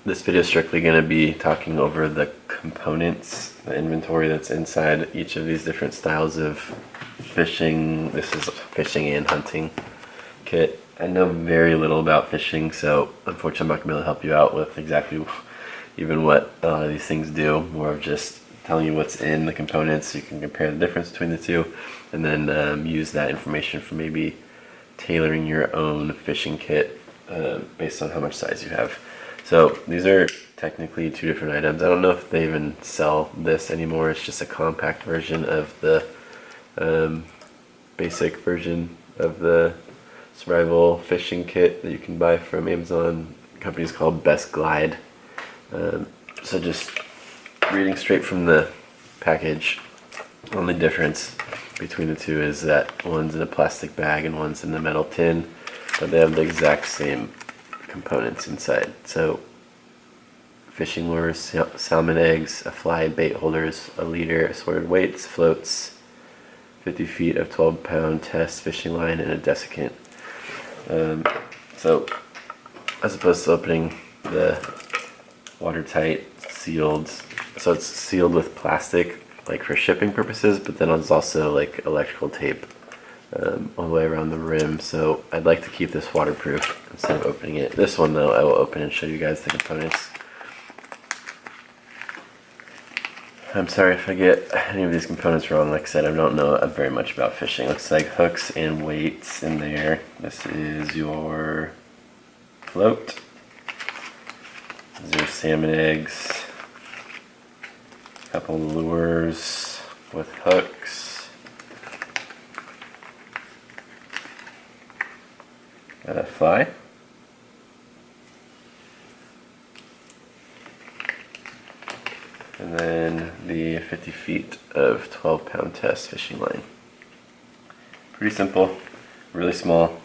This video is strictly going to be talking over the components, the inventory that's inside each of these different styles of fishing. This is a fishing and hunting kit. I know very little about fishing, so unfortunately I'm not going to be able to help you out with exactly even what these things do. More of just telling you what's in the components so you can compare the difference between the two, and then use that information for maybe tailoring your own fishing kit based on how much size you have. So these are technically two different items. I don't know if they even sell this anymore. It's just a compact version of the basic version of the survival fishing kit that you can buy from Amazon. The company's called B.O.S.S Glide. So just reading straight from the package, the only difference between the two is that one's in a plastic bag and one's in the metal tin, but they have the exact same components inside. So fishing lures, salmon eggs, a fly, bait holders, a leader, assorted weights, floats, 50 feet of 12-pound test fishing line, and a desiccant. So as opposed to opening the watertight sealed, so it's sealed with plastic like for shipping purposes, but then it's also like electrical tape all the way around the rim. So I'd like to keep this waterproof instead of opening it. This one though, I will open and show you guys the components. I'm sorry if I get any of these components wrong. Like I said, I don't know very much about fishing. Looks like hooks and weights in there. This is your float. These are salmon eggs. A couple lures with hooks. Got a fly. And then the 50 feet of 12-pound test fishing line. Pretty simple, really small,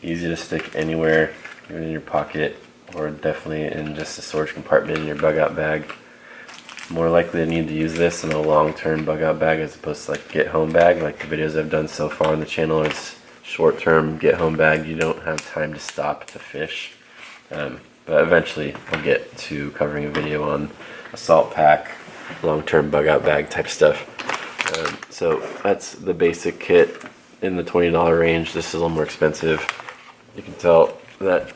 easy to stick anywhere, even in your pocket, or definitely in just a storage compartment in your bug out bag. More likely to need to use this in a long-term bug out bag as opposed to like get home bag. Like the videos I've done so far on the channel is short-term get home bag. You don't have time to stop to fish. But eventually I'll get to covering a video on a salt pack, long-term bug out bag type stuff. So that's the basic kit in the $20 range. This is a little more expensive. You can tell that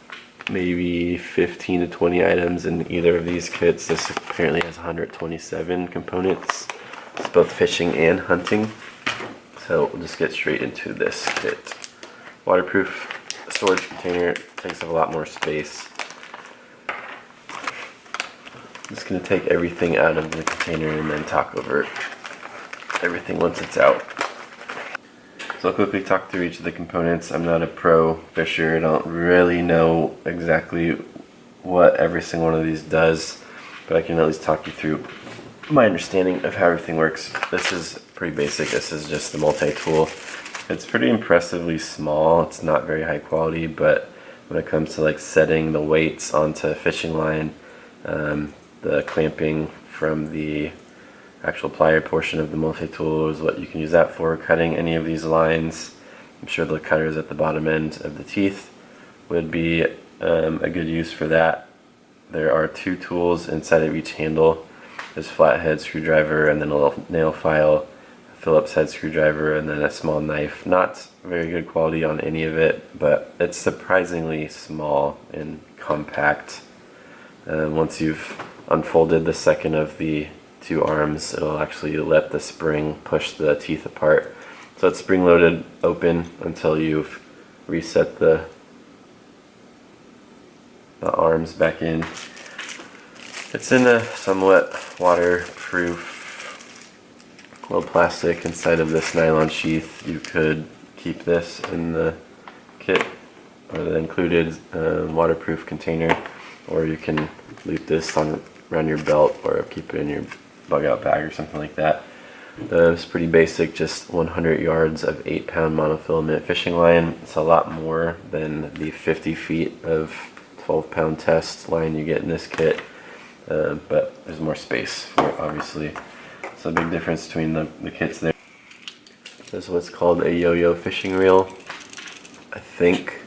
maybe 15 to 20 items in either of these kits. This apparently has 127 components. It's both fishing and hunting. So we'll just get straight into this kit. Waterproof storage container, takes up a lot more space. I'm just going to take everything out of the container and then talk over everything once it's out. So I'll quickly talk through each of the components. I'm not a pro fisher. I don't really know exactly what every single one of these does, but I can at least talk you through my understanding of how everything works. This is pretty basic. This is just the multi-tool. It's pretty impressively small. It's not very high quality, but when it comes to like setting the weights onto a fishing line, the clamping from the actual plier portion of the multi-tool is what you can use that for. Cutting any of these lines, I'm sure the cutters at the bottom end of the teeth would be a good use for that. There are two tools inside of each handle. There's a flathead screwdriver and then a little nail file, a Phillips head screwdriver, and then a small knife. Not very good quality on any of it, but it's surprisingly small and compact. Once you've unfolded the second of the two arms, it'll actually let the spring push the teeth apart. So it's spring loaded open until you've reset the arms back in. It's in a somewhat waterproof little plastic inside of this nylon sheath. You could keep this in the kit or the included waterproof container, or you can loop this around your belt or keep it in your bug out bag or something like that. It's pretty basic, just 100 yards of 8-pound monofilament fishing line. It's a lot more than the 50 feet of 12-pound test line you get in this kit, but there's more space for it, obviously. So a big difference between the kits there. This is what's called a Yoyo fishing reel. I think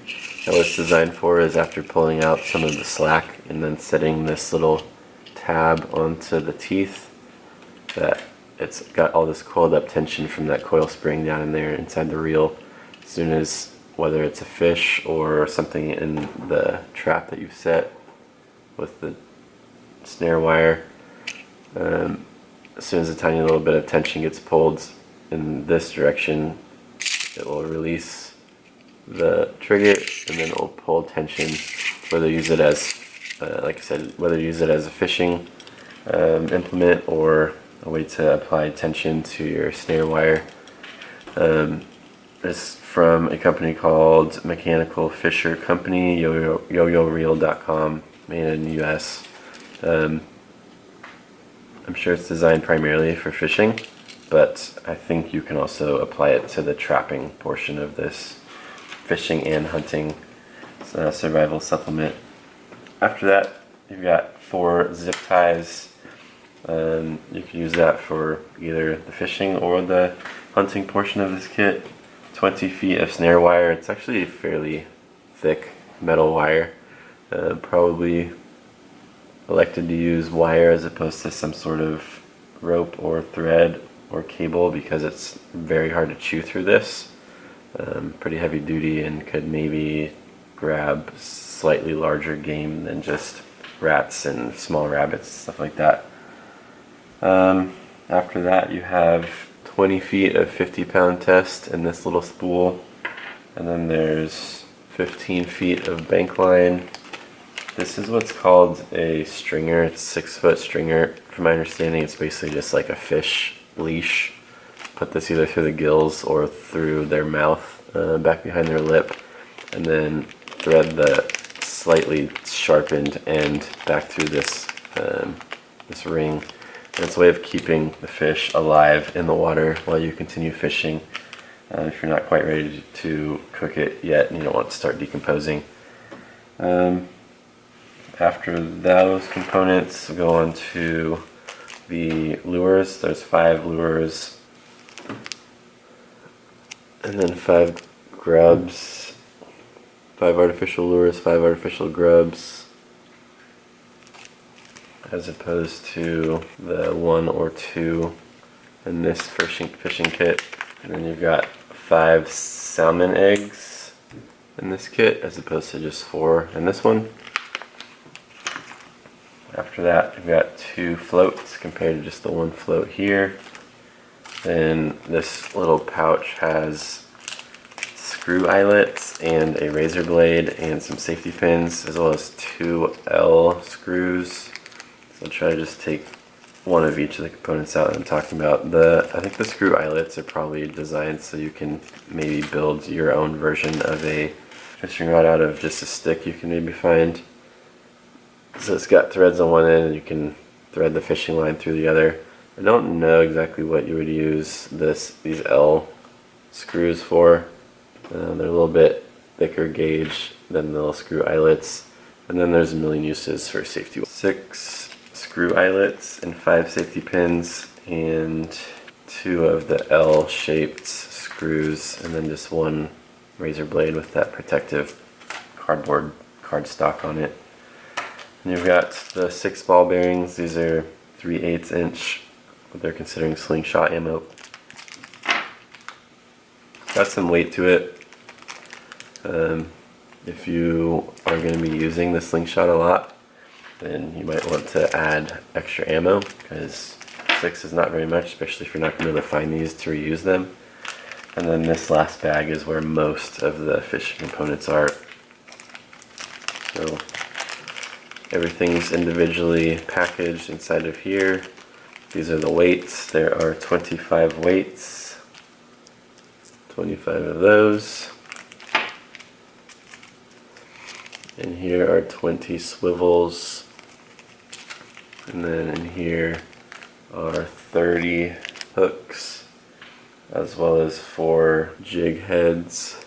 what it's designed for is after pulling out some of the slack and then setting this little tab onto the teeth, that it's got all this coiled up tension from that coil spring down in there inside the reel. As soon as, whether it's a fish or something in the trap that you've set with the snare wire, as soon as a tiny little bit of tension gets pulled in this direction, it will release the trigger and then it will pull tension, whether you use it as, like I said, whether you use it as a fishing implement or a way to apply tension to your snare wire. It's from a company called Mechanical Fisher Company, yoyoreel.com, made in the U.S. I'm sure it's designed primarily for fishing, but I think you can also apply it to the trapping portion of this fishing and hunting survival supplement. After that, you've got 4 zip ties. You can use that for either the fishing or the hunting portion of this kit. 20 feet of snare wire. It's actually fairly thick metal wire. Probably elected to use wire as opposed to some sort of rope or thread or cable because it's very hard to chew through this. Pretty heavy duty and could maybe grab slightly larger game than just rats and small rabbits, stuff like that. After that you have 20 feet of 50-pound test in this little spool, and then there's 15 feet of bank line. This is what's called a stringer. It's 6-foot stringer. From my understanding, it's basically just like a fish leash. Put this either through the gills or through their mouth, back behind their lip, and then thread the slightly sharpened end back through this this ring. And it's a way of keeping the fish alive in the water while you continue fishing. If you're not quite ready to cook it yet and you don't want it to start decomposing. After those components, we'll go on to the lures. There's 5 lures, and then 5 grubs, 5 artificial lures, 5 artificial grubs, as opposed to the 1 or 2 in this fishing kit. And then you've got 5 salmon eggs in this kit as opposed to just 4 in this one. After that, you've got 2 floats compared to just the 1 float here. Then this little pouch has screw eyelets and a razor blade and some safety pins, as well as 2 L screws. So I'll try to just take one of each of the components out that I'm talking about. I think the screw eyelets are probably designed so you can maybe build your own version of a fishing rod out of just a stick you can maybe find. So it's got threads on one end and you can thread the fishing line through the other. I don't know exactly what you would use these L screws for. They're a little bit thicker gauge than the little screw eyelets. And then there's a million uses for safety. 6 screw eyelets and 5 safety pins and 2 of the L-shaped screws, and then just 1 razor blade with that protective cardboard cardstock on it. And you've got the 6 ball bearings. These are 3/8 inch, what they're considering slingshot ammo. Got some weight to it. If you are going to be using the slingshot a lot, then you might want to add extra ammo, because 6 is not very much, especially if you're not going to be able to find these to reuse them. And then this last bag is where most of the fishing components are. So everything's individually packaged inside of here. These are the weights. There are 25 weights, 25 of those. And here are 20 swivels. And then in here are 30 hooks, as well as 4 jig heads.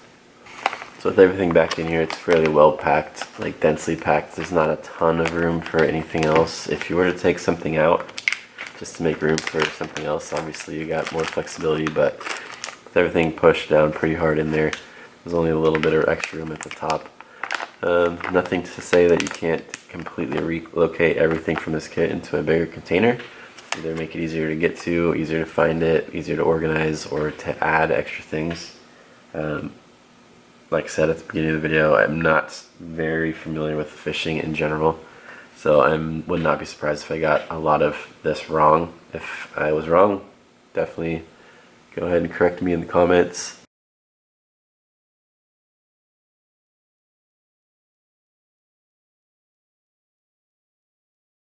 So with everything back in here, it's fairly well packed, like densely packed. There's not a ton of room for anything else. If you were to take something out, just to make room for something else, obviously you got more flexibility, but with everything pushed down pretty hard in there, there's only a little bit of extra room at the top. Nothing to say that you can't completely relocate everything from this kit into a bigger container. Either make it easier to get to, easier to find it, easier to organize, or to add extra things. Like I said at the beginning of the video, I'm not very familiar with fishing in general, so I would not be surprised if I got a lot of this wrong. If I was wrong, definitely go ahead and correct me in the comments.